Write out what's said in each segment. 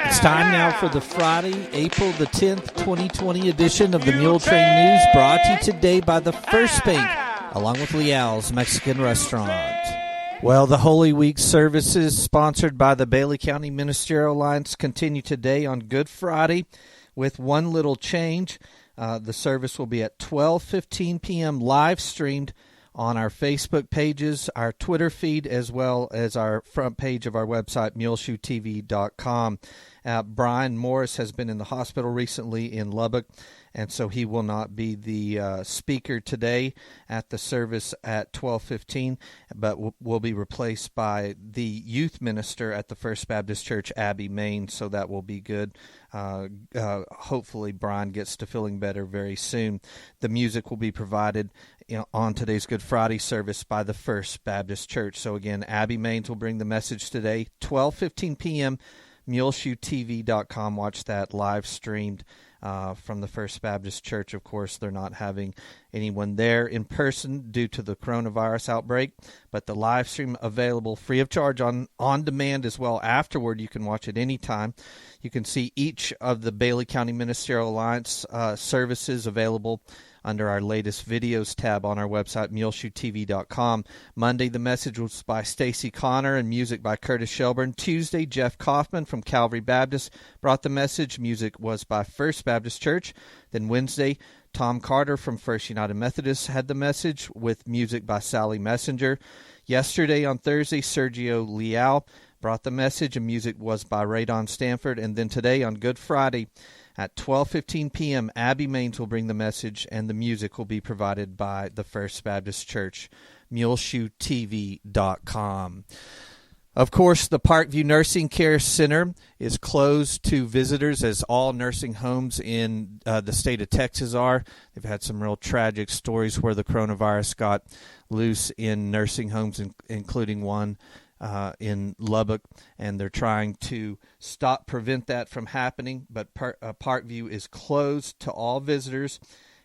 It's time now for the Friday, April the 10th, 2020 edition of the Muletrain News, brought to you today by the First Bank, along with Leal's Mexican Restaurant. Well, the Holy Week services sponsored by the Bailey County Ministerial Alliance continue today on Good Friday with one little change. The service will be at 12:15 p.m. live streamed on our Facebook pages, our Twitter feed, as well as our front page of our website, muleshoetv.com. Brian Morris has been in the hospital recently in Lubbock, and so he will not be the speaker today at the service at 12:15, but will be replaced by the youth minister at the First Baptist Church, Abby Main, so that will be good. Hopefully Brian gets to feeling better very soon. The music will be provided on today's Good Friday service by the First Baptist Church. So again, Abby Mains will bring the message today, 12:15 p.m., muleshoetv.com. Watch that live streamed from the First Baptist Church. Of course, they're not having anyone there in person due to the coronavirus outbreak, but the live stream available free of charge on demand as well afterward. You can watch it anytime. You can see each of the Bailey County Ministerial Alliance services available under our latest videos tab on our website, muleshoetv.com. Monday, the message was by Stacy Connor and music by Curtis Shelburne. Tuesday, Jeff Kaufman from Calvary Baptist brought the message. Music was by First Baptist Church. Then Wednesday, Tom Carter from First United Methodist had the message with music by Sally Messenger. Yesterday on Thursday, Sergio Leal brought the message, and music was by Radon Stanford. And then today on Good Friday, at 12:15 p.m., Abby Mains will bring the message, and the music will be provided by the First Baptist Church, muleshoetv.com. Of course, the Parkview Nursing Care Center is closed to visitors, as all nursing homes in the state of Texas are. They've had some real tragic stories where the coronavirus got loose in nursing homes, including one in Lubbock, and they're trying to prevent that from happening. But Parkview is closed to all visitors,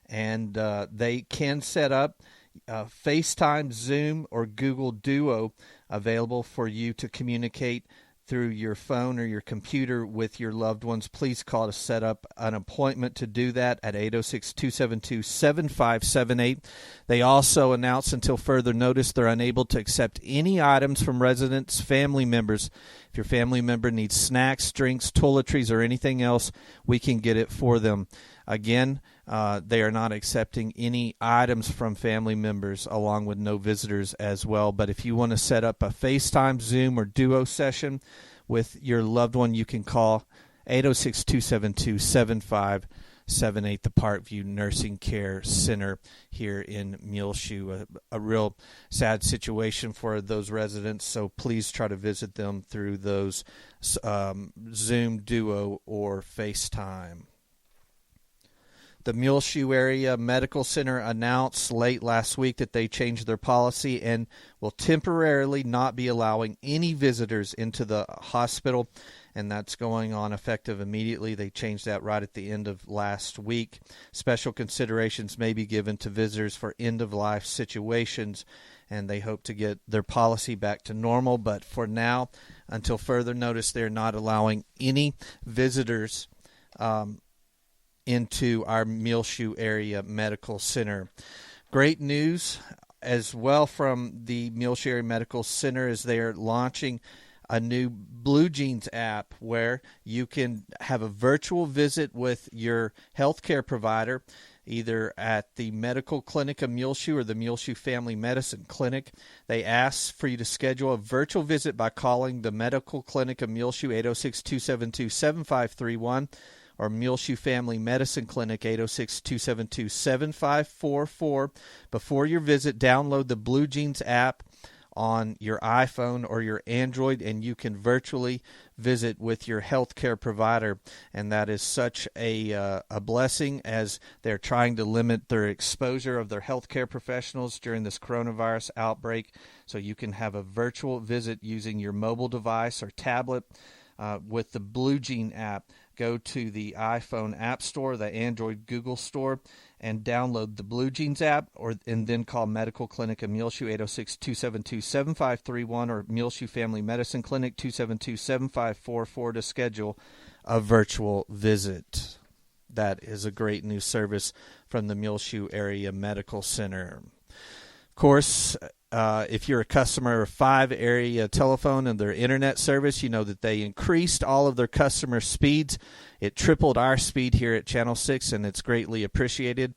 and they can set up FaceTime, Zoom, or Google Duo available for you to communicate through your phone or your computer with your loved ones. Please call to set up an appointment to do that at 806-272-7578. They also announced until further notice they're unable to accept any items from residents' family members. If your family member needs snacks, drinks, toiletries, or anything else, we can get it for them. Again, they are not accepting any items from family members, along with no visitors as well. But if you want to set up a FaceTime, Zoom, or Duo session with your loved one, you can call 806-272-7578, the Parkview Nursing Care Center here in Muleshoe. A real sad situation for those residents, so please try to visit them through those Zoom, Duo, or FaceTime. The Muleshoe Area Medical Center announced late last week that they changed their policy and will temporarily not be allowing any visitors into the hospital, and that's going on effective immediately. They changed that right at the end of last week. Special considerations may be given to visitors for end-of-life situations, and they hope to get their policy back to normal. But for now, until further notice, they're not allowing any visitors into our Muleshoe Area Medical Center. Great news as well from the Muleshoe Area Medical Center as they are launching a new Blue Jeans app where you can have a virtual visit with your healthcare provider, either at the medical clinic of Muleshoe or the Muleshoe Family Medicine Clinic. They ask for you to schedule a virtual visit by calling the medical clinic of Muleshoe, 806-272-7531, or Muleshoe Family Medicine Clinic, 806-272-7544. Before your visit, download the Blue Jeans app on your iPhone or your Android, and you can virtually visit with your healthcare provider. And that is such a blessing as they're trying to limit their exposure of their healthcare professionals during this coronavirus outbreak. So you can have a virtual visit using your mobile device or tablet with the Blue Jean app. Go to the iPhone App Store, the Android Google Store, and download the Blue Jeans app, and then call Medical Clinic in Muleshoe 806-272-7531 or Muleshoe Family Medicine Clinic 272-7544 to schedule a virtual visit. That is a great new service from the Muleshoe Area Medical Center. Of course, if you're a customer of 5 Area Telephone and their internet service, you know that they increased all of their customer speeds. It tripled our speed here at Channel 6, and it's greatly appreciated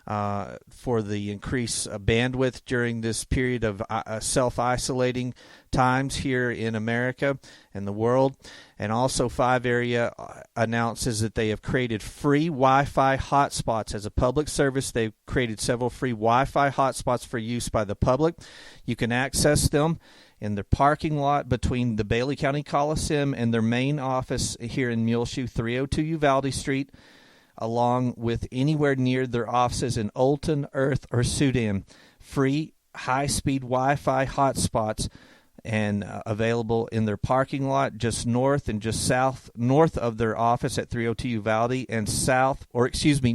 for the increased bandwidth during this period of self-isolating times here in America and the world. And also 5 Area announces that they have created free Wi-Fi hotspots as a public service. They've created several free Wi-Fi hotspots for use by the public. You can access them in their parking lot between the Bailey County Coliseum and their main office here in Muleshoe, 302 Uvalde Street, along with anywhere near their offices in Olton, Earth, or Sudan. Free high-speed Wi-Fi hotspots and available in their parking lot just north and just north of their office at 302 Uvalde and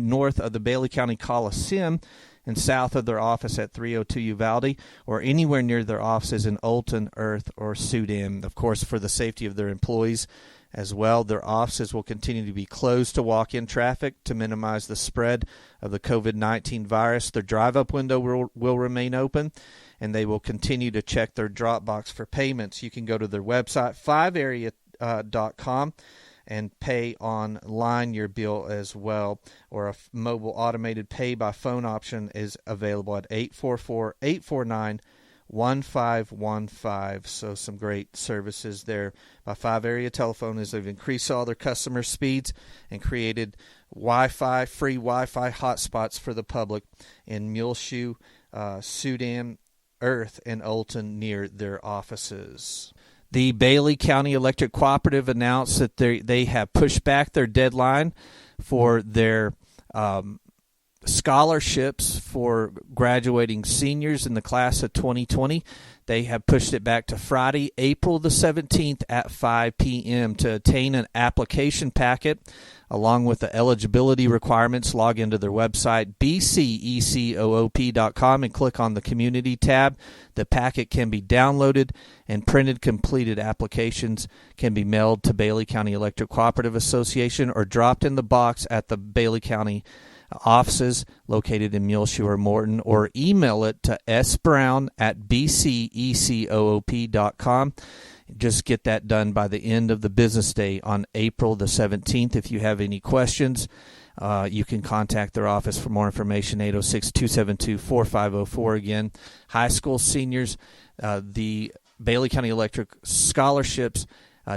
north of the Bailey County Coliseum and south of their office at 302 Uvalde, or anywhere near their offices in Olton, Earth, or Sudan. Of course, for the safety of their employees as well, their offices will continue to be closed to walk-in traffic to minimize the spread of the COVID-19 virus. Their drive-up window will remain open, and they will continue to check their drop box for payments. You can go to their website, 5area.com, and pay online your bill as well, or a mobile automated pay by phone option is available at 844-849-1515. So some great services there by 5 Area Telephone as they've increased all their customer speeds and created free Wi-Fi hotspots for the public in Muleshoe, Sudan, Earth, and Olton near their offices. The Bailey County Electric Cooperative announced that they have pushed back their deadline for their scholarships for graduating seniors in the class of 2020. They have pushed it back to Friday, April the 17th at 5 p.m. To obtain an application packet along with the eligibility requirements, log into their website, bcecoop.com, and click on the Community tab. The packet can be downloaded, and printed completed applications can be mailed to Bailey County Electric Cooperative Association or dropped in the box at the Bailey County offices located in Muleshoe or Morton, or email it to sbrown@bcecoop.com. Just get that done by the end of the business day on April the 17th. If you have any questions, you can contact their office for more information, 806-272-4504. Again, high school seniors, the Bailey County Electric scholarships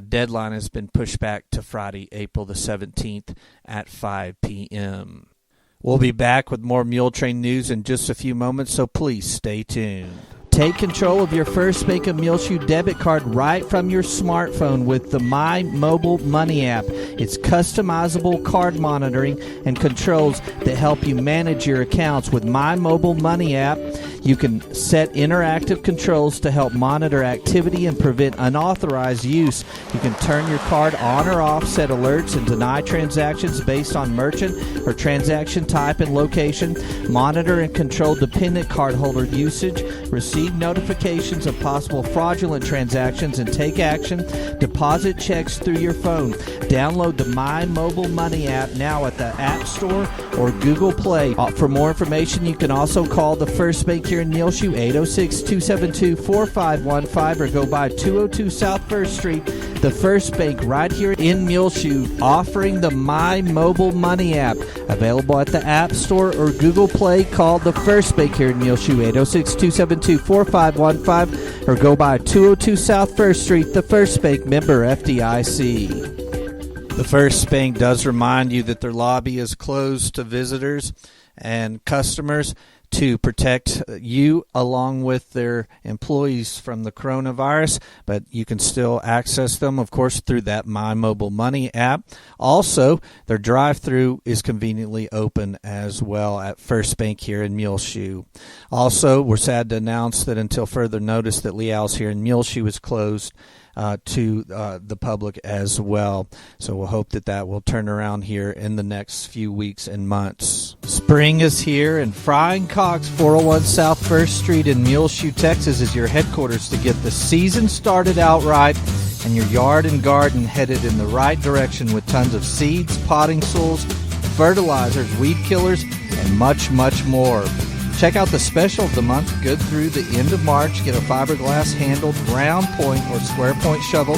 deadline has been pushed back to Friday, April the 17th at 5 p.m. We'll be back with more Muletrain news in just a few moments, so please stay tuned. Take control of your First Bank of Muleshoe debit card right from your smartphone with the My Mobile Money app. It's customizable card monitoring and controls that help you manage your accounts. With My Mobile Money app, you can set interactive controls to help monitor activity and prevent unauthorized use. You can turn your card on or off, set alerts, and deny transactions based on merchant or transaction type and location, monitor and control dependent cardholder usage, receive notifications of possible fraudulent transactions, and take action. Deposit checks through your phone. Download the My Mobile Money app now at the App Store or Google Play. For more information, you can also call the First Bank here in Muleshoe, 806-272-4515, or go by 202 South 1st Street. The First Bank right here in Muleshoe, offering the My Mobile Money app. Available at the App Store or Google Play. Call the First Bank here in Muleshoe, 806-272-4515, or go by 202 South 1st Street. The First Bank, member FDIC. The First Bank does remind you that their lobby is closed to visitors and customers to protect you along with their employees from the coronavirus, but you can still access them, of course, through that My Mobile Money app. Also, their drive-thru is conveniently open as well at First Bank here in Muleshoe. Also, we're sad to announce that until further notice that Leal's here in Muleshoe is closed to the public as well. So we'll hope that will turn around here in the next few weeks and months. Spring is here, and Frying Cox, 401 South 1st Street in Muleshoe, Texas, is your headquarters to get the season started out right and your yard and garden headed in the right direction with tons of seeds, potting soils, fertilizers, weed killers, and much, much more. Check out the special of the month, good through the end of March. Get a fiberglass handled round point or square point shovel,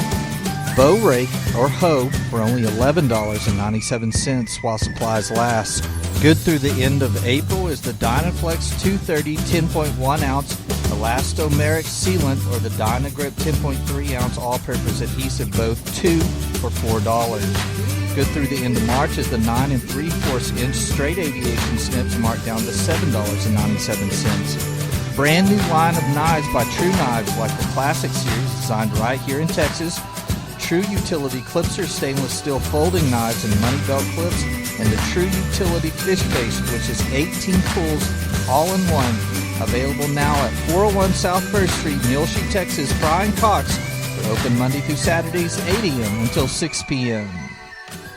bow rake, or hoe for only $11.97 while supplies last. Good through the end of April is the Dynaflex 230 10.1 ounce elastomeric sealant or the Dynagrip 10.3 ounce all-purpose adhesive, both 2 for $4. Good through the end of March is the 9 3/4 inch straight aviation snips marked down to $7.97. Brand new line of knives by True Knives, like the Classic series, designed right here in Texas. True Utility Clipser stainless steel folding knives and money belt clips, and the True Utility Fish Paste, which is 18 tools all in one. Available now at 401 South 1st Street, Muleshoe, Texas. Frying Cox. They're open Monday through Saturdays, 8 a.m. until 6 p.m.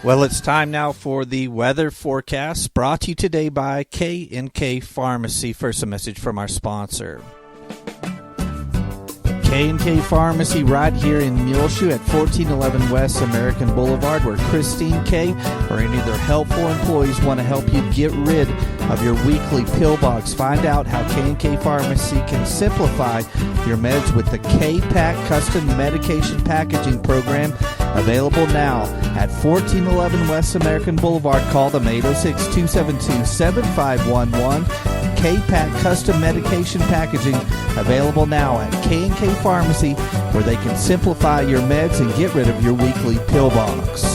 Well, it's time now for the weather forecast, brought to you today by K&K Pharmacy. First, a message from our sponsor. K&K Pharmacy right here in Muleshoe at 1411 West American Boulevard, where Christine K. or any of their helpful employees want to help you get rid of your weekly pill box. Find out how K&K Pharmacy can simplify your meds with the K-Pack Custom Medication Packaging Program, available now at 1411 West American Boulevard. Call them 806-272-7511. K-Pack Custom Medication Packaging, available now at K&K Pharmacy, where they can simplify your meds and get rid of your weekly pill box.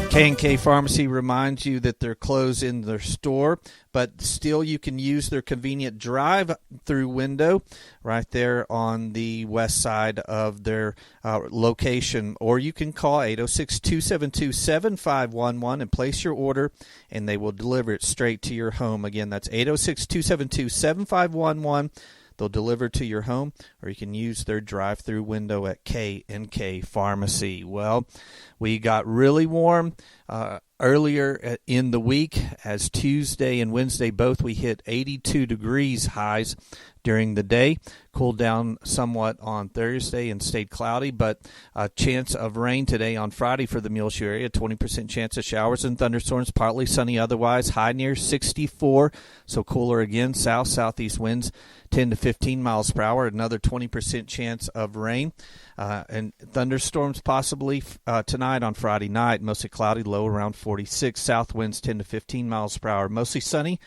K&K Pharmacy reminds you that they're closed in their store, but still you can use their convenient drive-through window right there on the west side of their location. Or you can call 806-272-7511 and place your order, and they will deliver it straight to your home. Again, that's 806-272-7511. They'll deliver to your home, or you can use their drive-through window at K&K Pharmacy. Well, we got really warm earlier in the week, as Tuesday and Wednesday both we hit 82 degrees highs during the day. Cooled down somewhat on Thursday and stayed cloudy, but a chance of rain today on Friday for the Muleshoe area. 20% chance of showers and thunderstorms, partly sunny otherwise. High near 64, so cooler again. South-southeast winds 10 to 15 miles per hour. Another 20% chance of rain and thunderstorms possibly tonight on Friday night. Mostly cloudy, low around 46. South winds 10 to 15 miles per hour. Mostly sunny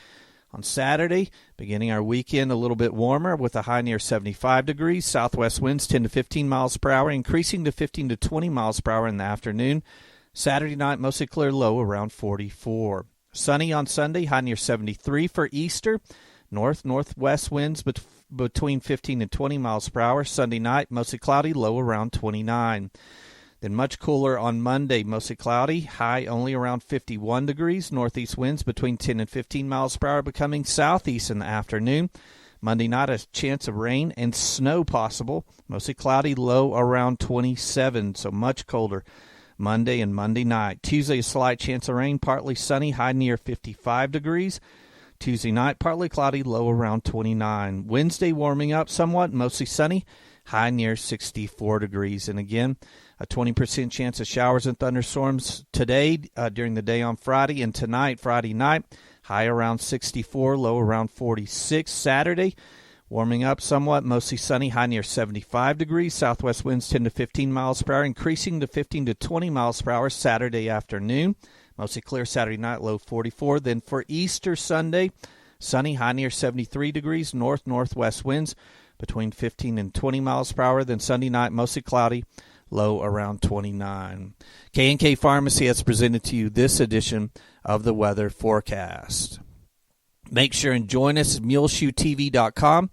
on Saturday, beginning our weekend a little bit warmer with a high near 75 degrees. Southwest winds 10 to 15 miles per hour, increasing to 15 to 20 miles per hour in the afternoon. Saturday night, mostly clear, low around 44. Sunny on Sunday, high near 73 for Easter. North-northwest winds between 15 and 20 miles per hour. Sunday night, mostly cloudy, low around 29. Then much cooler on Monday, mostly cloudy, high only around 51 degrees. Northeast winds between 10 and 15 miles per hour, becoming southeast in the afternoon. Monday night, a chance of rain and snow possible. Mostly cloudy, low around 27, so much colder Monday and Monday night. Tuesday, a slight chance of rain, partly sunny, high near 55 degrees. Tuesday night, partly cloudy, low around 29. Wednesday, warming up somewhat, mostly sunny, high near 64 degrees. And again, a 20% chance of showers and thunderstorms today during the day on Friday, and tonight, Friday night, high around 64, low around 46. Saturday, warming up somewhat, mostly sunny, high near 75 degrees. Southwest winds 10 to 15 miles per hour, increasing to 15 to 20 miles per hour Saturday afternoon. Mostly clear Saturday night, low 44. Then for Easter Sunday, sunny, high near 73 degrees. North-northwest winds between 15 and 20 miles per hour. Then Sunday night, mostly cloudy, low around 29. K&K Pharmacy has presented to you this edition of the weather forecast. Make sure and join us at MuleshoeTV.com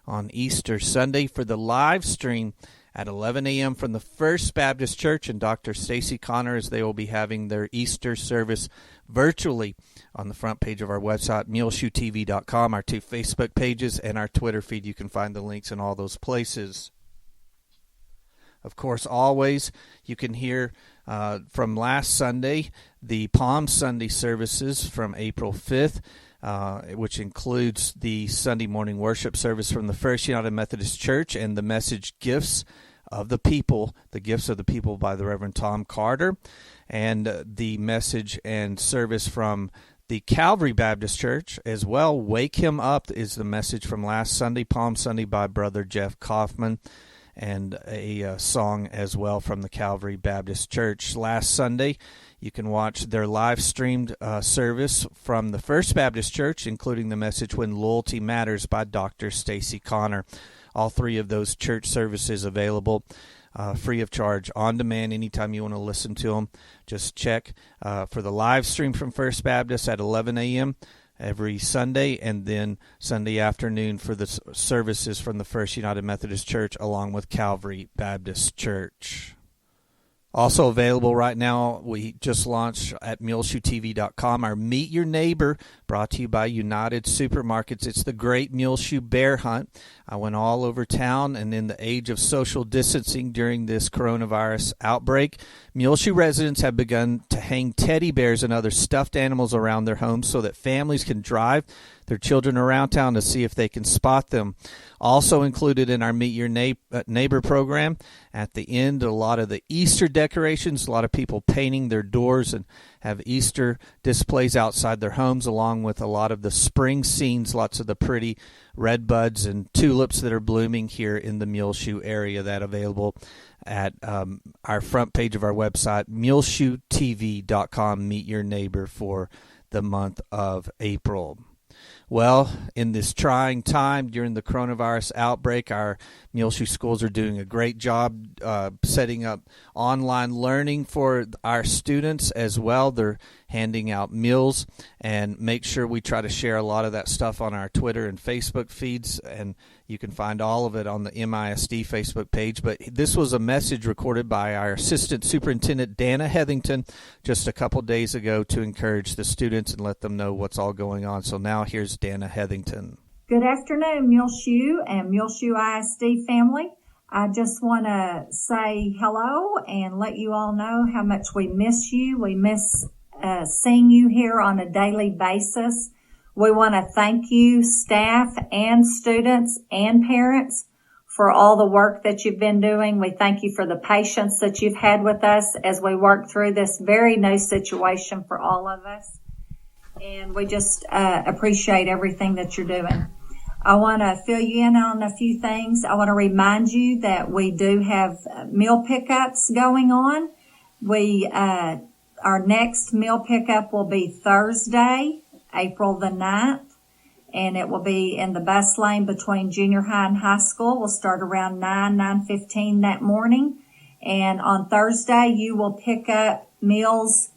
on Easter Sunday for the live stream at 11 a.m. from the First Baptist Church and Dr. Stacy Connor, as they will be having their Easter service virtually on the front page of our website, MuleshoeTV.com, our two Facebook pages, and our Twitter feed. You can find the links in all those places. Of course, always you can hear from last Sunday, the Palm Sunday services from April 5th, which includes the Sunday morning worship service from the First United Methodist Church and the message Gifts of the People, the Gifts of the People by the Reverend Tom Carter, and the message and service from the Calvary Baptist Church as well. Wake Him Up is the message from last Sunday, Palm Sunday, by Brother Jeff Kaufman, and a song as well from the Calvary Baptist Church. Last Sunday, you can watch their live-streamed service from the First Baptist Church, including the message When Loyalty Matters by Dr. Stacy Connor. All three of those church services available free of charge, on demand, anytime you want to listen to them. Just check for the live stream from First Baptist at 11 a.m. every Sunday, and then Sunday afternoon for the services from the First United Methodist Church along with Calvary Baptist Church. Also available right now, we just launched at muleshoetv.com our Meet Your Neighbor, brought to you by United Supermarkets. It's the Great Muleshoe Bear Hunt. I went all over town, and in the age of social distancing during this coronavirus outbreak, Muleshoe residents have begun to hang teddy bears and other stuffed animals around their homes so that families can drive their children around town to see if they can spot them. Also included in our Meet Your Neighbor program, at the end, a lot of the Easter decorations, a lot of people painting their doors and have Easter displays outside their homes, along with a lot of the spring scenes, lots of the pretty red buds and tulips that are blooming here in the Muleshoe area. That available at our front page of our website, muleshoetv.com, Meet Your Neighbor for the month of April. Well, in this trying time during the coronavirus outbreak, our Muleshoe schools are doing a great job setting up online learning for our students as well. They're handing out meals, and make sure we try to share a lot of that stuff on our Twitter and Facebook feeds, and you can find all of it on the MISD Facebook page. But this was a message recorded by our Assistant Superintendent, Dana Heathington, just a couple days ago to encourage the students and let them know what's all going on. So now here's Dana Heathington. Good afternoon, Muleshoe and Muleshoe ISD family. I just want to say hello and let you all know how much we miss you. We miss seeing you here on a daily basis. We want to thank you, staff and students and parents, for all the work that you've been doing. We thank you for the patience that you've had with us as we work through this very new situation for all of us. And we just appreciate everything that you're doing. I want to fill you in on a few things. I want to remind you that we do have meal pickups going on. Our next meal pickup will be Thursday, April the 9th, and it will be in the bus lane between junior high and high school. We'll start around 9:15 that morning. And on Thursday, you will pick up meals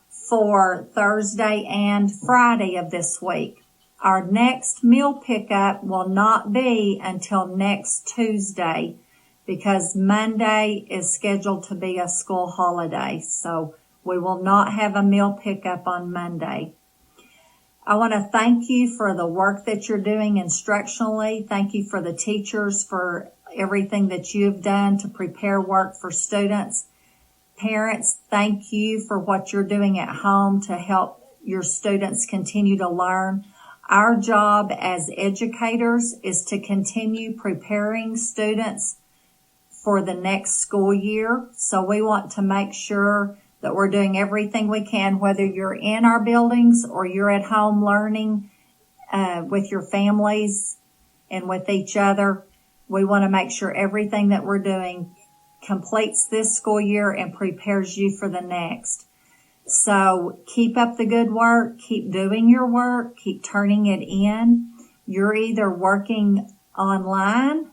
for Thursday and Friday of this week. Our next meal pickup will not be until next Tuesday because Monday is scheduled to be a school holiday. So we will not have a meal pickup on Monday. I want to thank you for the work that you're doing instructionally. Thank you for the teachers for everything that you've done to prepare work for students. Parents, thank you for what you're doing at home to help your students continue to learn. Our job as educators is to continue preparing students for the next school year. So we want to make sure that we're doing everything we can, whether you're in our buildings or you're at home learning with your families and with each other. We want to make sure everything that we're doing completes this school year and prepares you for the next. So keep up the good work, keep doing your work, keep turning it in. You're either working online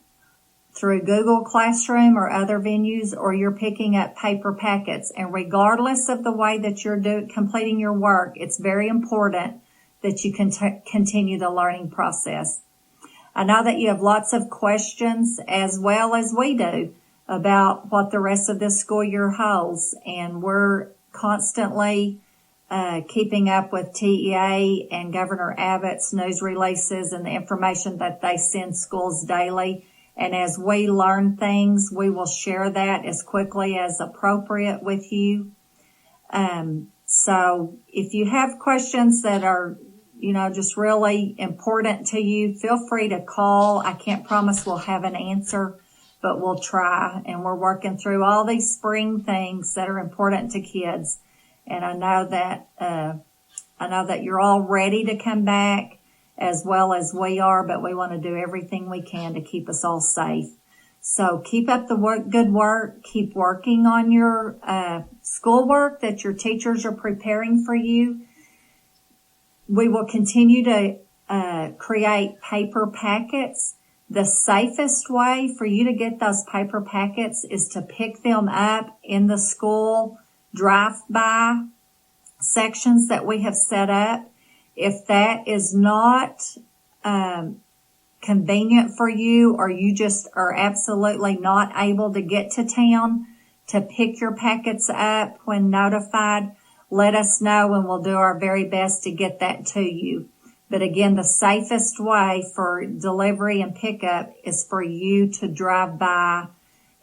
through Google Classroom or other venues, or you're picking up paper packets. And regardless of the way that you're completing your work, it's very important that you continue the learning process. I know that you have lots of questions, as well as we do, about what the rest of this school year holds. And we're constantly keeping up with TEA and Governor Abbott's news releases and the information that they send schools daily. And as we learn things, we will share that as quickly as appropriate with you. So if you have questions that are, just really important to you, feel free to call. I can't promise we'll have an answer, but we'll try. And we're working through all these spring things that are important to kids. And I know that you're all ready to come back as well as we are, but we want to do everything we can to keep us all safe. So keep up the good work. Keep working on your schoolwork that your teachers are preparing for you. We will continue to create paper packets. The safest way for you to get those paper packets is to pick them up in the school drive-by sections that we have set up. If that is not convenient for you, or you just are absolutely not able to get to town to pick your packets up when notified, let us know and we'll do our very best to get that to you. But again, the safest way for delivery and pickup is for you to drive by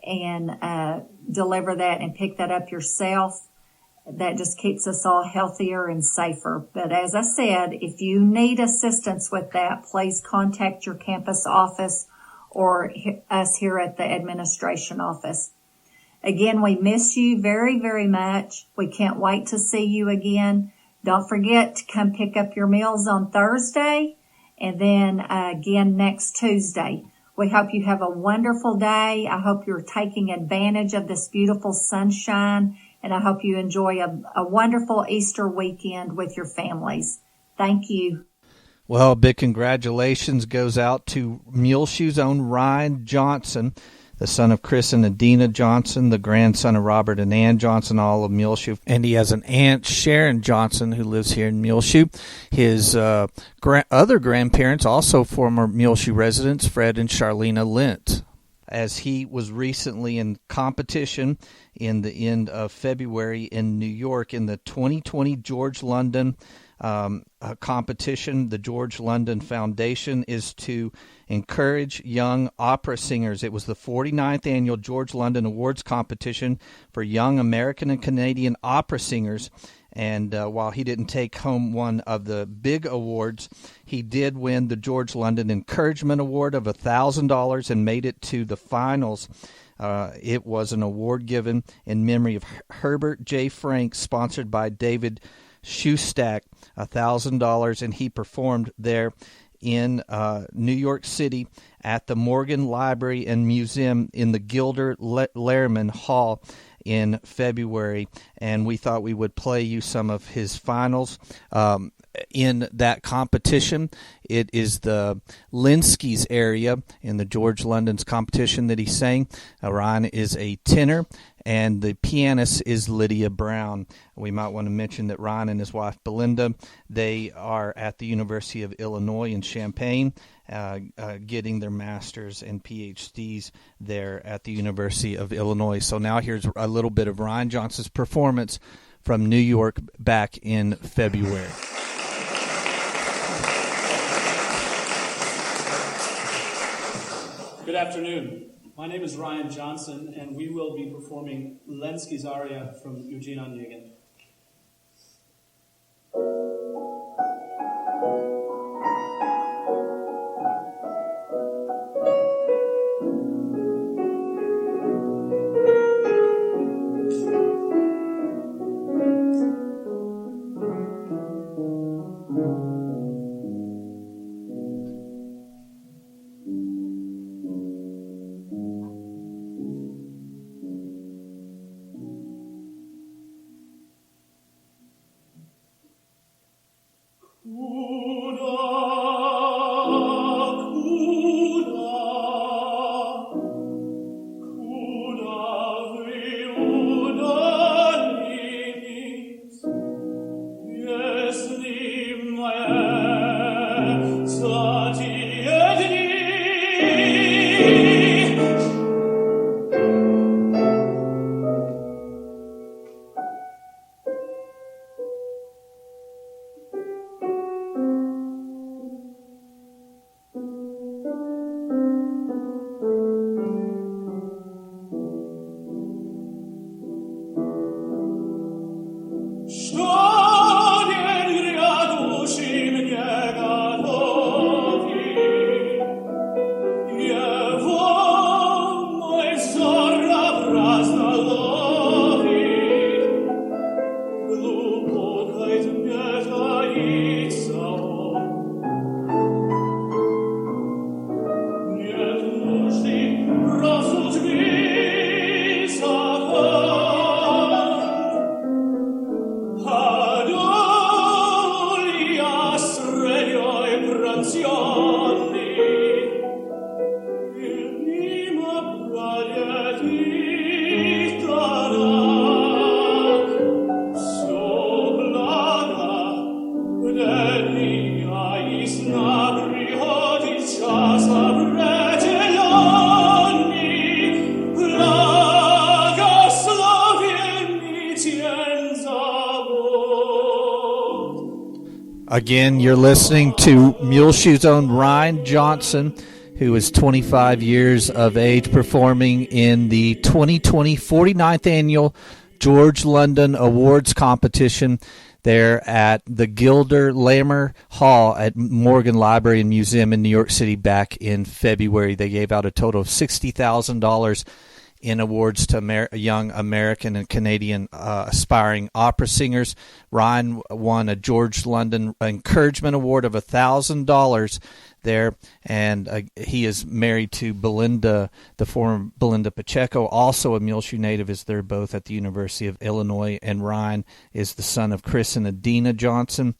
and deliver that and pick that up yourself. That just keeps us all healthier and safer. But as I said, if you need assistance with that, please contact your campus office or us here at the administration office. Again, we miss you very, very much. We can't wait to see you again. Don't forget to come pick up your meals on Thursday and then again next Tuesday. We hope you have a wonderful day. I hope you're taking advantage of this beautiful sunshine, and I hope you enjoy a wonderful Easter weekend with your families. Thank you. Well, a big congratulations goes out to Muleshoe's own Ryan Johnson, the son of Chris and Adina Johnson, the grandson of Robert and Ann Johnson, all of Muleshoe. And he has an aunt, Sharon Johnson, who lives here in Muleshoe. His other grandparents, also former Muleshoe residents, Fred and Charlena Lint. As he was recently in competition in the end of February in New York in the 2020 George London competition. The George London Foundation is to encourage young opera singers. It was the 49th annual George London Awards competition for young American and Canadian opera singers. And while he didn't take home one of the big awards, he did win the George London Encouragement Award of $1,000 and made it to the finals. It was an award given in memory of Herbert J. Frank, sponsored by David Shoestack, $1,000, and he performed there in New York City at the Morgan Library and Museum in the Gilder Lehrman Hall in February, and we thought we would play you some of his finals in that competition. It is the Linsky's area in the George London's competition that he sang. Ryan is a tenor, and the pianist is Lydia Brown. We might want to mention that Ryan and his wife Belinda, they are at the University of Illinois in Champaign, getting their masters and PhDs there at the University of Illinois. So now here's a little bit of Ryan Johnson's performance from New York back in February. Good afternoon. My name is Ryan Johnson, and we will be performing Lenski's aria from Eugene Onegin. Again, you're listening to Muleshoe's own Ryan Johnson, who is 25 years of age, performing in the 2020 49th Annual George London Awards Competition there at the Gilder Lammer Hall at Morgan Library and Museum in New York City back in February. They gave out a total of $60,000 in awards to young American and Canadian aspiring opera singers. Ryan won a George London Encouragement Award of $1,000 there, and he is married to Belinda, the former Belinda Pacheco, also a Muleshoe native, as they're both at the University of Illinois, and Ryan is the son of Chris and Adina Johnson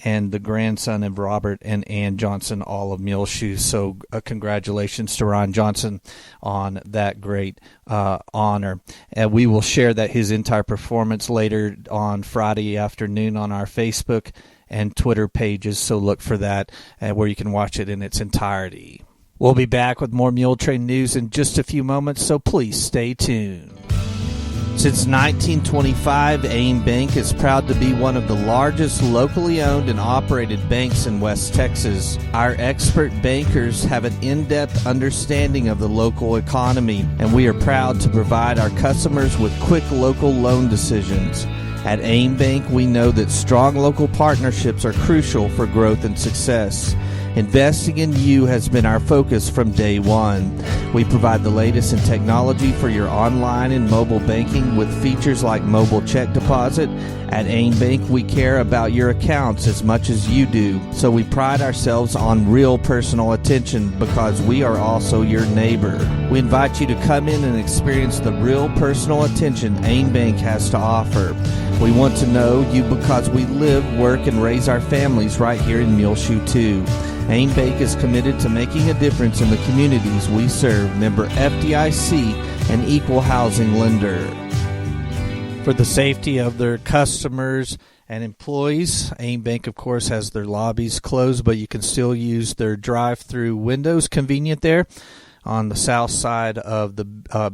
and the grandson of Robert and Ann Johnson, all of Muleshoe. So congratulations to Ryan Johnson on that great honor. And we will share his entire performance later on Friday afternoon on our Facebook and Twitter pages, so look for that where you can watch it in its entirety. We'll be back with more Muletrain news in just a few moments, so please stay tuned. Since 1925, AIM Bank is proud to be one of the largest locally owned and operated banks in West Texas. Our expert bankers have an in-depth understanding of the local economy, and we are proud to provide our customers with quick local loan decisions. At AIM Bank, we know that strong local partnerships are crucial for growth and success. Investing in you has been our focus from day one. We provide the latest in technology for your online and mobile banking with features like mobile check deposit. At AIM Bank, we care about your accounts as much as you do, so we pride ourselves on real personal attention because we are also your neighbor. We invite you to come in and experience the real personal attention AIM Bank has to offer. We want to know you because we live, work, and raise our families right here in Muleshoe too. AIM Bank is committed to making a difference in the communities we serve. Member FDIC, an equal housing lender. For the safety of their customers and employees, AIM Bank, of course, has their lobbies closed, but you can still use their drive-through windows. Convenient there on the south side of the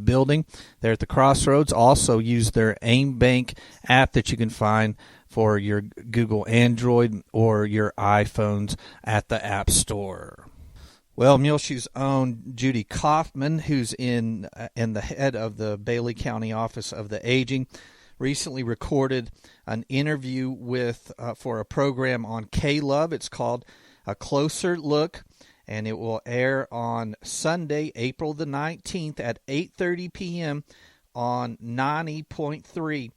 building there at the crossroads. Also use their AIM Bank app that you can find for your Google Android or your iPhones at the App Store. Well, Muleshoe's own Judy Kaufman, who's in the head of the Bailey County Office of the Aging, recently recorded an interview with for a program on K-Love. It's called A Closer Look, and it will air on Sunday, April the 19th at 8:30 p.m. on 90.3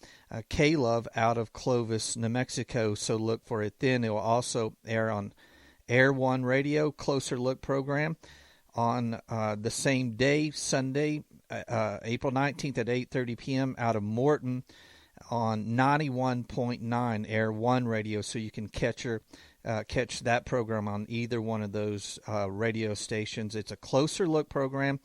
K-Love out of Clovis, New Mexico. So look for it then. It will also air on Air One Radio, Closer Look program on the same day, Sunday, April 19th at 8:30 p.m. out of Morton on 91.9 Air One Radio. So you can catch that program on either one of those radio stations. It's a Closer Look program,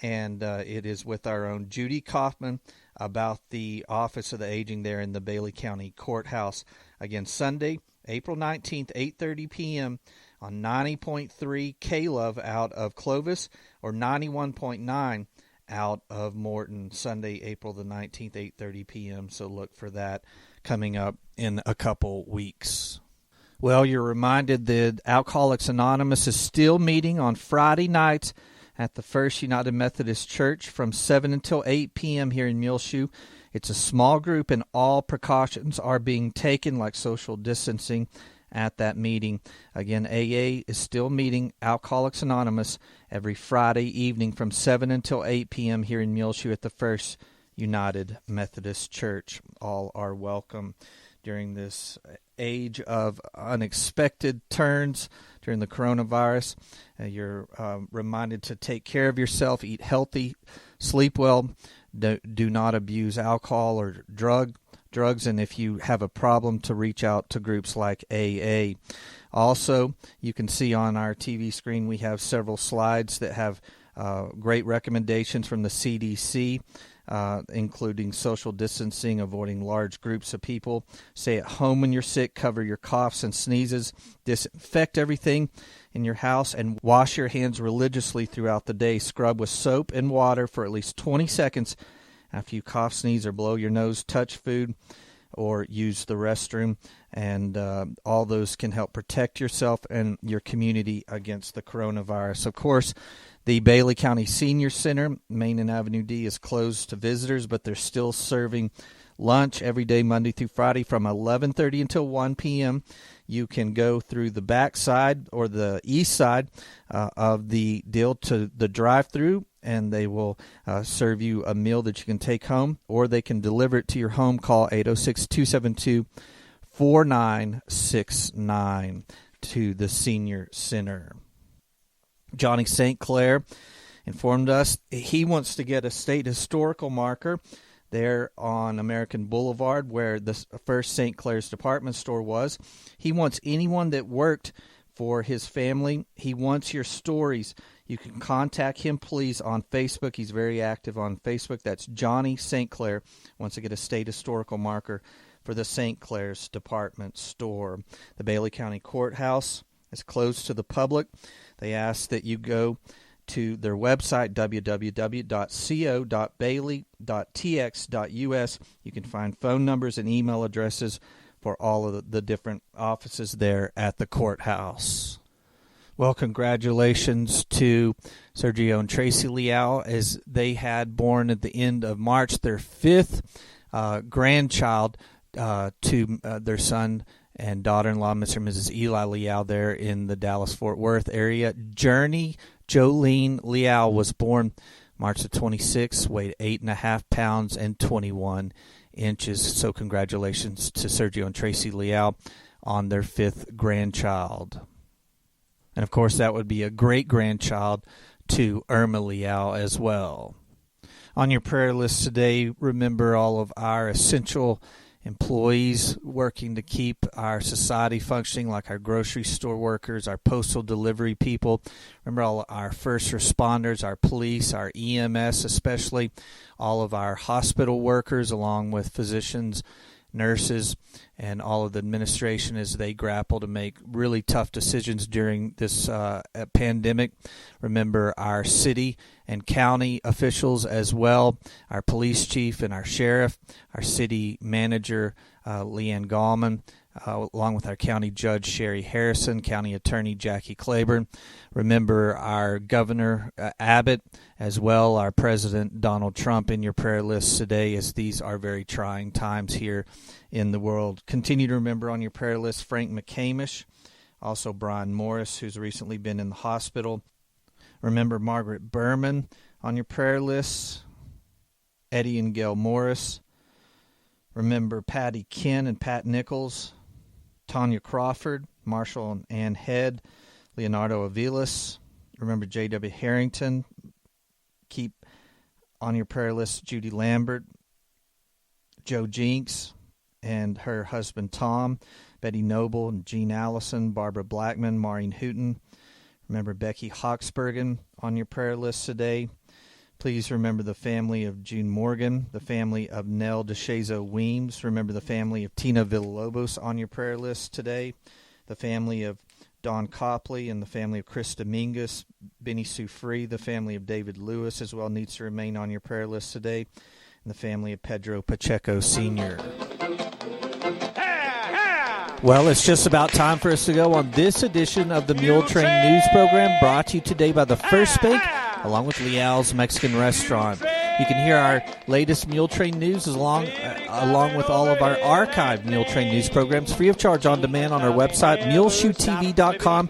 and it is with our own Judy Kaufman about the Office of the Aging there in the Bailey County Courthouse. Again, Sunday, April 19th, 8:30 p.m. on 90.3 K-Love out of Clovis or 91.9 out of Morton. Sunday, April the 19th, 8:30 p.m. So look for that coming up in a couple weeks. Well, you're reminded that Alcoholics Anonymous is still meeting on Friday nights at the First United Methodist Church from 7 until 8 p.m. here in Muleshoe. It's a small group, and all precautions are being taken, like social distancing, at that meeting. Again, AA is still meeting, Alcoholics Anonymous, every Friday evening from 7 until 8 p.m. here in Muleshoe at the First United Methodist Church. All are welcome during this age of unexpected turns during the coronavirus. You're reminded to take care of yourself, eat healthy, sleep well, do not abuse alcohol or drugs, and if you have a problem, to reach out to groups like AA. Also, you can see on our TV screen we have several slides that have great recommendations from the CDC, including social distancing, avoiding large groups of people, stay at home when you're sick, cover your coughs and sneezes, disinfect everything in your house, and wash your hands religiously throughout the day. Scrub with soap and water for at least 20 seconds after you cough, sneeze, or blow your nose, touch food, or use the restroom, and all those can help protect yourself and your community against the coronavirus. Of course, the Bailey County Senior Center, Main and Avenue D, is closed to visitors, but they're still serving lunch every day, Monday through Friday, from 11:30 until 1 p.m. You can go through the back side or the east side of the deal to the drive-through, and they will serve you a meal that you can take home, or they can deliver it to your home. Call 806-272-4969 to the Senior Center. Johnny St. Clair informed us he wants to get a state historical marker there on American Boulevard where the first St. Clair's department store was. He wants anyone that worked for his family. He wants your stories. You can contact him, please, on Facebook. He's very active on Facebook. That's Johnny St. Clair. Wants to get a state historical marker for the St. Clair's department store. The Bailey County Courthouse is closed to the public. They ask that you go to their website, www.co.bailey.tx.us. You can find phone numbers and email addresses for all of the different offices there at the courthouse. Well, congratulations to Sergio and Tracy Leal, as they had born at the end of March their fifth grandchild to their son and daughter-in-law, Mr. and Mrs. Eli Leal, there in the Dallas-Fort Worth area. Journey Jolene Leal was born March the 26th, weighed 8.5 pounds and 21 inches. So congratulations to Sergio and Tracy Leal on their fifth grandchild. And, of course, that would be a great-grandchild to Irma Leal as well. On your prayer list today, remember all of our essential employees working to keep our society functioning, like our grocery store workers, our postal delivery people. Remember all our first responders, our police, our EMS especially, all of our hospital workers, along with physicians, nurses, and all of the administration as they grapple to make really tough decisions during this pandemic. Remember our city and county officials as well, our police chief and our sheriff, our city manager, Leanne Gallman, along with our county judge, Sherry Harrison, county attorney, Jackie Claiborne. Remember our governor, Abbott, as well, our president, Donald Trump, in your prayer lists today, as these are very trying times here in the world. Continue to remember on your prayer list Frank McCamish, also Brian Morris, who's recently been in the hospital. Remember Margaret Berman on your prayer lists, Eddie and Gail Morris. Remember Patty Ken and Pat Nichols, Tanya Crawford, Marshall and Ann Head, Leonardo Aviles. Remember J.W. Harrington. Keep on your prayer list Judy Lambert, Joe Jinks and her husband Tom, Betty Noble and Jean Allison, Barbara Blackman, Maureen Hooten. Remember Becky Hawksbergen on your prayer list today. Please remember the family of June Morgan, the family of Nell DeShazo Weems. Remember the family of Tina Villalobos on your prayer list today. The family of Don Copley and the family of Chris Dominguez, Benny Sue Free, the family of David Lewis as well needs to remain on your prayer list today, and the family of Pedro Pacheco Sr. Well, it's just about time for us to go on this edition of the Muletrain News Program, brought to you today by the First Bank, along with Leal's Mexican Restaurant. You can hear our latest Mule Train news along with all of our archived Mule Train news programs free of charge on demand on our website, muleshoetv.com.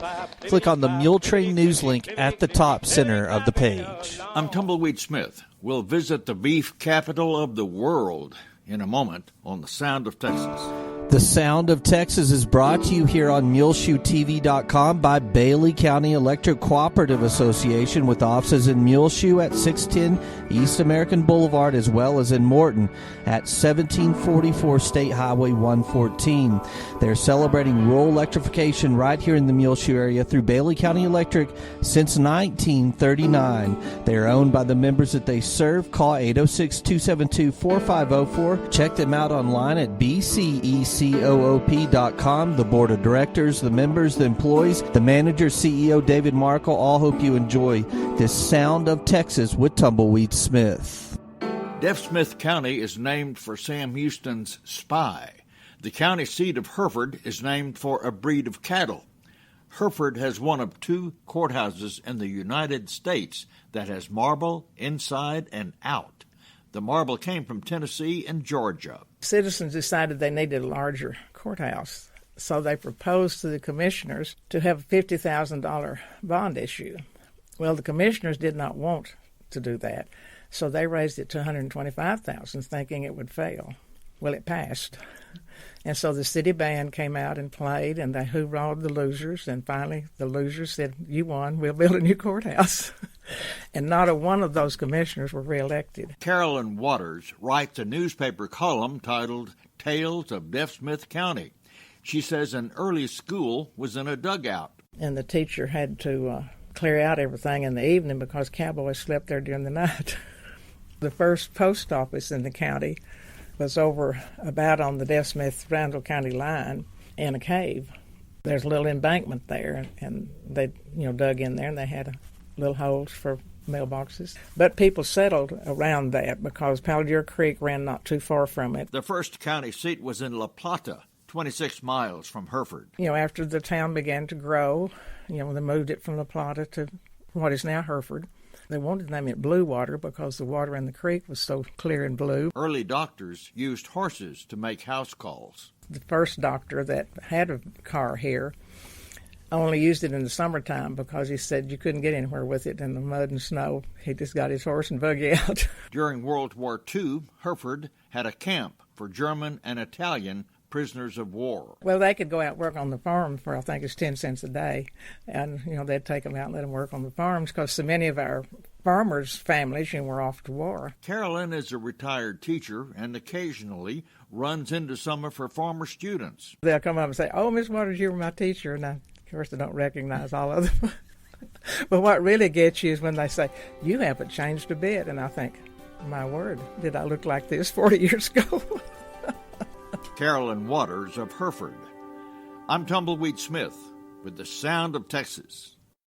Click on the Mule Train news link at the top center of the page. I'm Tumbleweed Smith. We'll visit the beef capital of the world in a moment on The Sound of Texas. The Sound of Texas is brought to you here on MuleshoeTV.com by Bailey County Electric Cooperative Association, with offices in Muleshoe at 610 East American Boulevard, as well as in Morton at 1744 State Highway 114. They're celebrating rural electrification right here in the Muleshoe area through Bailey County Electric since 1939. They are owned by the members that they serve. Call 806-272-4504. Check them out online at bceccoop.com. The board of directors, the members, the employees, the manager, CEO David Markle, all hope you enjoy this Sound of Texas with Tumbleweed Smith. Deaf Smith County is named for Sam Houston's Spy. The county seat of Hereford is named for a breed of cattle. Hereford has one of two courthouses in the United States that has marble inside and out. The marble came from Tennessee and Georgia. Citizens decided they needed a larger courthouse, so they proposed to the commissioners to have a $50,000 bond issue. Well, the commissioners did not want to do that, so they raised it to $125,000, thinking it would fail. Well, it passed. And so the city band came out and played, and they hoorah'd the losers, and finally the losers said, "You won, we'll build a new courthouse." And not a one of those commissioners were reelected. Carolyn Waters writes a newspaper column titled Tales of Deaf Smith County. She says an early school was in a dugout. And the teacher had to clear out everything in the evening because cowboys slept there during the night. The first post office in the county was over about on the Deaf Smith-Randall County line in a cave. There's a little embankment there, and they dug in there, and they had little holes for mailboxes. But people settled around that because Pallier Creek ran not too far from it. The first county seat was in La Plata, 26 miles from Hereford. After the town began to grow, they moved it from La Plata to what is now Hereford. They wanted to name it Blue Water because the water in the creek was so clear and blue. Early doctors used horses to make house calls. The first doctor that had a car here only used it in the summertime because he said you couldn't get anywhere with it in the mud and snow. He just got his horse and buggy out. During World War II, Hereford had a camp for German and Italian prisoners of war. Well, they could go out and work on the farm for, I think it's 10 cents a day. And, they'd take them out and let them work on the farms because so many of our farmers' families, were off to war. Carolyn is a retired teacher and occasionally runs into some of her former students. They'll come up and say, "Oh, Miss Waters, you were my teacher." And of course, I don't recognize all of them. But what really gets you is when they say, "You haven't changed a bit." And I think, my word, did I look like this 40 years ago? Carolyn Waters of Hereford. I'm Tumbleweed Smith with The Sound of Texas.